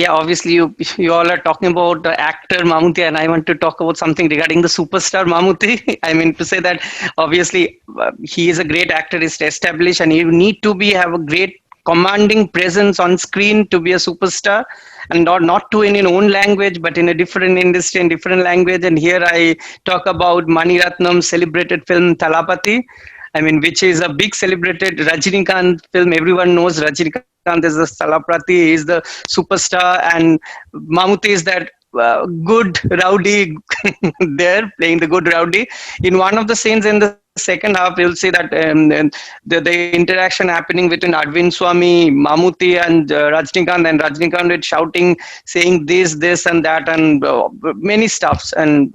obviously you all are talking about the actor Mammooty, and I want to talk about something regarding the superstar Mammooty. I mean to say that obviously he is a great actor, is established, and you need to be have a great commanding presence on screen to be a superstar, and not to in your own language but in a different industry and different language. And here I talk about Mani Ratnam's celebrated film Thalapathy. I mean, which is a big celebrated Rajinikanth film. Everyone knows Rajinikanth is the Salaprati, he is the superstar, and Mammootty is that good rowdy there, playing the good rowdy. In one of the scenes in the second half, you'll see that the interaction happening between Arvind Swamy, Mammootty, and Rajinikanth, and Rajinikanth is shouting, saying this, and that, and many stuffs. And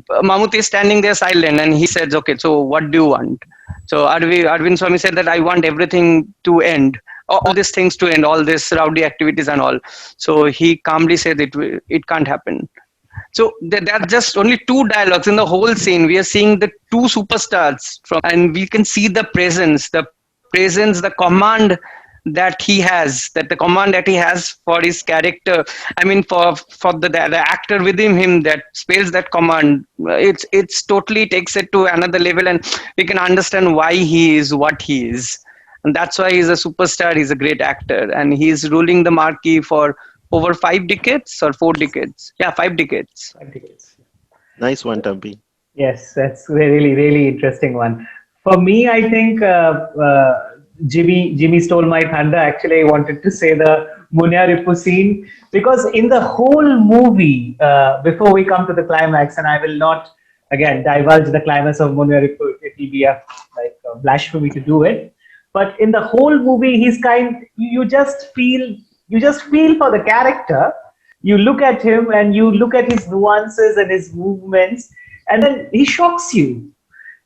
Mammooty is standing there silent, and he says, "Okay, so what do you want?" So Arvind Swamy said that I want everything to end, all these things to end, all these rowdy activities and all. So he calmly said it can't happen. So there are just only two dialogues in the whole scene. We are seeing the two superstars from, and we can see the presence, the command that he has, that the command that he has for his character. I mean, for the actor within him that spells that command. It's totally takes it to another level, and we can understand why he is what he is, and that's why he's a superstar. He's a great actor, and he's ruling the marquee for over 5 decades or 4 decades. Yeah, 5 decades. 5 decades. Nice one, Tampi. Yes, that's a really interesting one. For me, I think Jimmy stole my thunder. Actually, I wanted to say the Munnariyippu scene, because in the whole movie, before we come to the climax, and I will not again divulge the climax of Munnariyippu, it will be a blasphemy to do it. But in the whole movie, you just feel for the character. You look at him and you look at his nuances and his movements, and then he shocks you.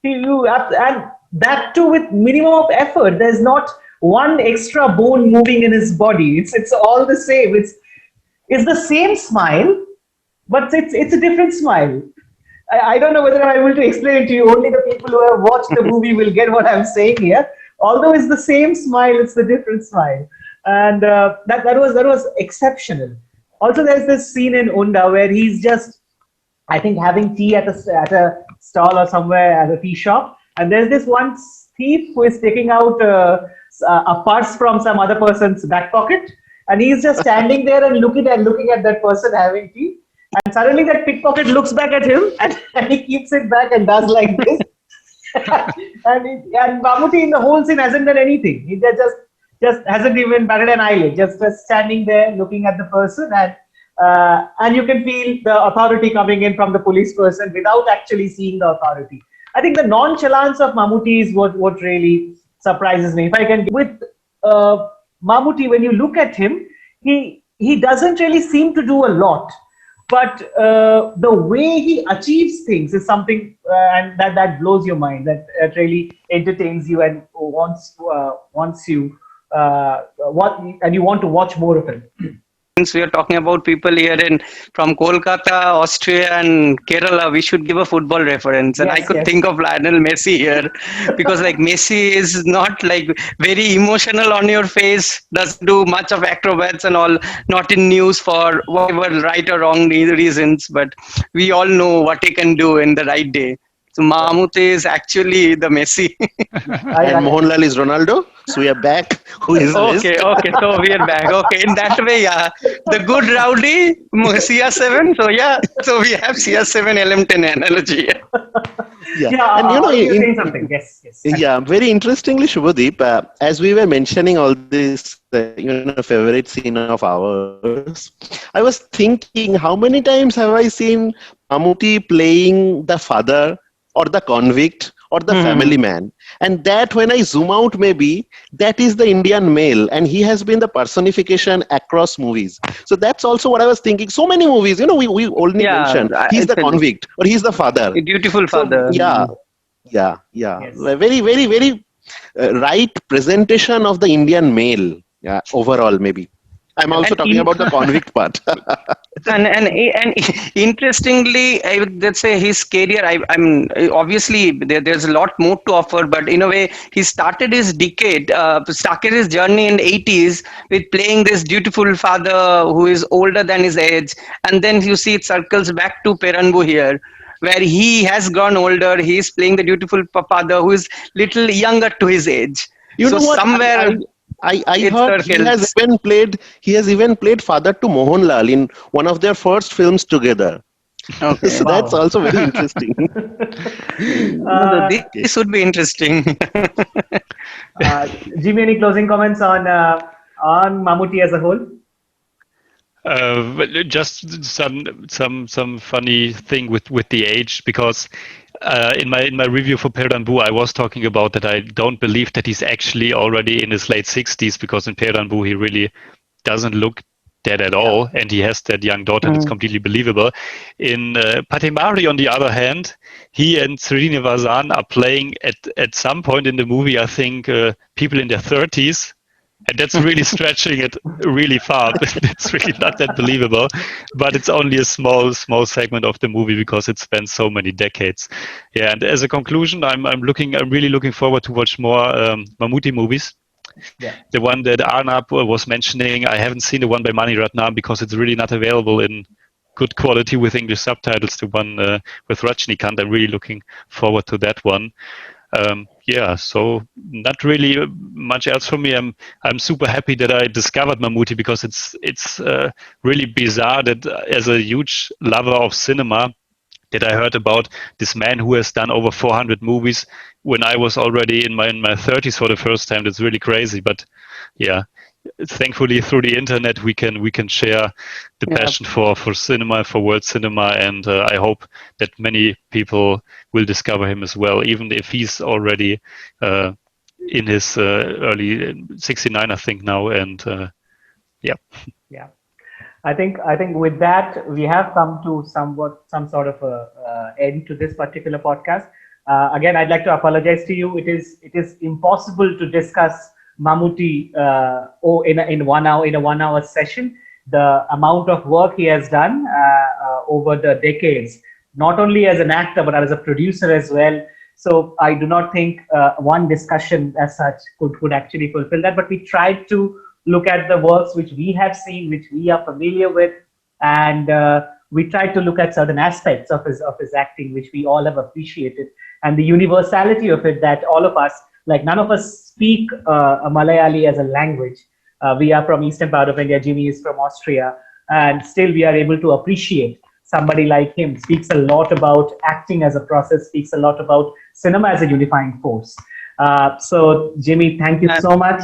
And that too with minimum of effort. There's not one extra bone moving in his body. It's all the same. It's the same smile, but it's a different smile. I don't know whether I'm able to explain it to you. Only the people who have watched the movie will get what I'm saying here. Although it's the same smile, it's the different smile, and that was exceptional. Also, there's this scene in Unda where he's just, I think, having tea at a stall or somewhere at a tea shop, and there's this one thief who is taking out a purse from some other person's back pocket, and he's just standing there and looking at that person having tea, and suddenly that pickpocket looks back at him and he keeps it back and does like this. and Mammooty in the whole scene hasn't done anything. He just hasn't even batted an eyelid, just standing there looking at the person, and you can feel the authority coming in from the police person without actually seeing the authority. I think the nonchalance of Mammooty is what really surprises me. If I can, with Mammooty, when you look at him, he doesn't really seem to do a lot, but the way he achieves things is something, and that blows your mind. That really entertains you and wants you and you want to watch more of him. Since we are talking about people here from Kolkata, Austria, and Kerala, we should give a football reference. And I could think of Lionel Messi here, because like Messi is not like very emotional on your face, doesn't do much of acrobats and all, not in news for whatever right or wrong reasons, but we all know what he can do in the right day. So Mammooty is actually the Messi. And Mohanlal is Ronaldo. So we are back. Who is this? Okay. So we are back. Okay, in that way, yeah. The good rowdy, CR7. So we have CR7 LM10 analogy. Yeah. And you're saying something. Yes. Yeah, very interestingly, Shubhadeep, as we were mentioning all this, favorite scene of ours, I was thinking, how many times have I seen Mammooty playing the father or the convict or the family man? And that, when I zoom out, maybe that is the Indian male, and he has been the personification across movies. So that's also what I was thinking. So many movies, we only mentioned he's the convict or he's the father. A beautiful father. Yeah. Yes. Very, very, very right presentation of the Indian male. Yeah, overall, maybe. I'm also And talking about the convict part. and interestingly, I would let's say his career. I'm obviously there's a lot more to offer, but in a way, he started his journey in the 80s with playing this dutiful father who is older than his age, and then you see it circles back to Peranbu here, where he has grown older. He is playing the dutiful father who is little younger to his age. You So know what? somewhere I it heard circles. he has even played father to Mohanlal in one of their first films together. Okay. So that's Wow. also very interesting. No, this would be interesting. Jimmy, any closing comments on Mammootty as a whole? But just some funny thing with the age, because in my review for Peranbu, I was talking about that I don't believe that he's actually already in his late 60s, because in Peranbu he really doesn't look dead at all, and he has that young daughter, and it's completely believable. In Patemari, on the other hand, he and Srinivasan are playing at some point in the movie, I think, people in their 30s. And that's really stretching it really far. It's really not that believable, but it's only a small segment of the movie because it spans so many decades. Yeah, and as a conclusion, I'm really looking forward to watch more Mammooty movies. Yeah. The one that Arnab was mentioning, I haven't seen the one by Mani Ratnam because it's really not available in good quality with English subtitles. The one with Rajnikant, I'm really looking forward to that one. Yeah, so not really much else for me. I'm super happy that I discovered Mammooty, because it's really bizarre that as a huge lover of cinema, that I heard about this man who has done over 400 movies when I was already in my 30s for the first time. That's really crazy. But yeah, thankfully through the internet we can share the Yeah. passion for cinema, for world cinema, and I hope that many people will discover him as well, even if he's already in his early 69, I think now, and yeah. Yeah. I think with that we have come to some sort of a end to this particular podcast. Again, I'd like to apologize to you. It is impossible to discuss Mammooty in 1 hour, in a 1 hour session. The amount of work he has done over the decades, not only as an actor but as a producer as well. So I do not think one discussion as such could actually fulfill that. But we tried to look at the works which we have seen, which we are familiar with, and we tried to look at certain aspects of his acting, which we all have appreciated, and the universality of it, that all of us, like none of us speak a Malayali as a language. We are from eastern part of India. Jimmy is from Austria, and still we are able to appreciate somebody like him. Speaks a lot about acting as a process, speaks a lot about cinema as a unifying force. So Jimmy, thank you so much.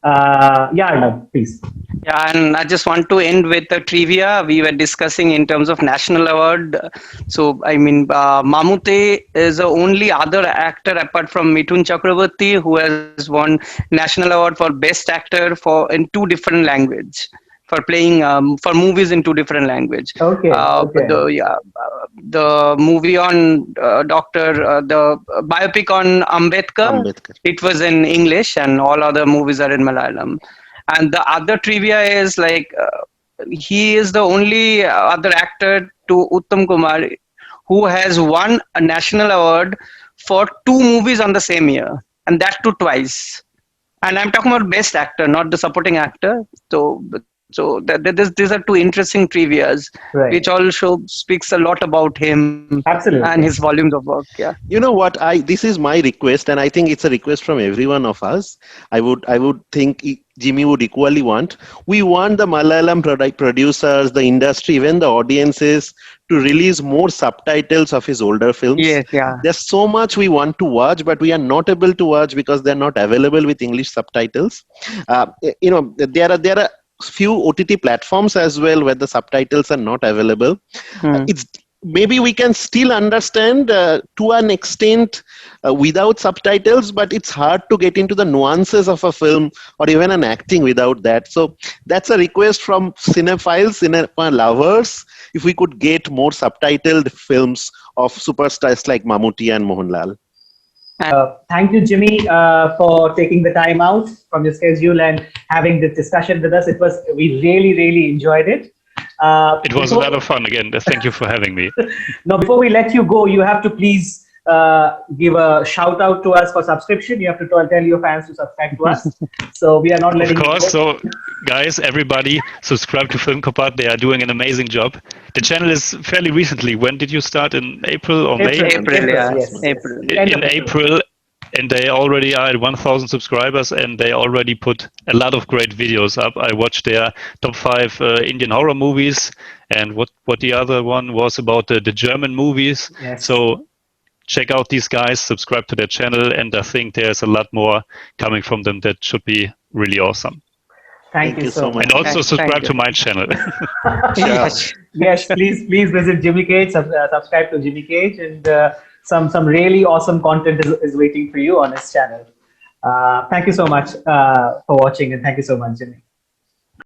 Yeah, Arnab, please. Yeah, and I just want to end with the trivia we were discussing in terms of national award. So, I mean, Mammooty is the only other actor apart from Mithun Chakraborty who has won national award for best actor for in two different language, for playing for movies in two different language. Okay. Okay. The movie on the biopic on Ambedkar, Ambedkar. it was in English, and all other movies are in Malayalam. And the other trivia is like he is the only other actor to Uttam Kumar who has won a national award for two movies on the same year, and that too twice. And I'm talking about best actor, not the supporting actor. These are two interesting trivias, Right. which also speaks a lot about him Absolutely. and his volumes of work. Yeah. You know what? This is my request, and I think it's a request from every one of us. I would think Jimmy would equally want. We want the Malayalam producers, the industry, even the audiences to release more subtitles of his older films. Yes. Yeah. There's so much we want to watch, but we are not able to watch because they're not available with English subtitles. There are few OTT platforms as well where the subtitles are not available. It's maybe we can still understand to an extent without subtitles, but it's hard to get into the nuances of a film or even an acting without that. So that's a request from cinephiles, cinema lovers, if we could get more subtitled films of superstars like Mammooty and Mohanlal. Thank you, Jimmy, for taking the time out from your schedule and having this discussion with us. We really enjoyed it. It was a lot of fun again. Thank you for having me. Now, before we let you go, you have to please give a shout out to us for subscription. You have to tell your fans to subscribe to us. So we are not letting Of course. you go. So, guys, everybody, subscribe to Filmkopat. They are doing an amazing job. The channel is fairly recently. When did you start? In April or May? April, yeah. Yes. April. In April, and they already are at 1,000 subscribers, and they already put a lot of great videos up. I watched their top 5 Indian horror movies, and what the other one was about the German movies. Yes. So check out these guys, subscribe to their channel, and I think there's a lot more coming from them that should be really awesome. Thank you so much. And also subscribe Thank to my channel. Yes, please visit Jimmy Cage, subscribe to Jimmy Cage, and some really awesome content is waiting for you on his channel. Thank you so much for watching, and thank you so much, Jimmy.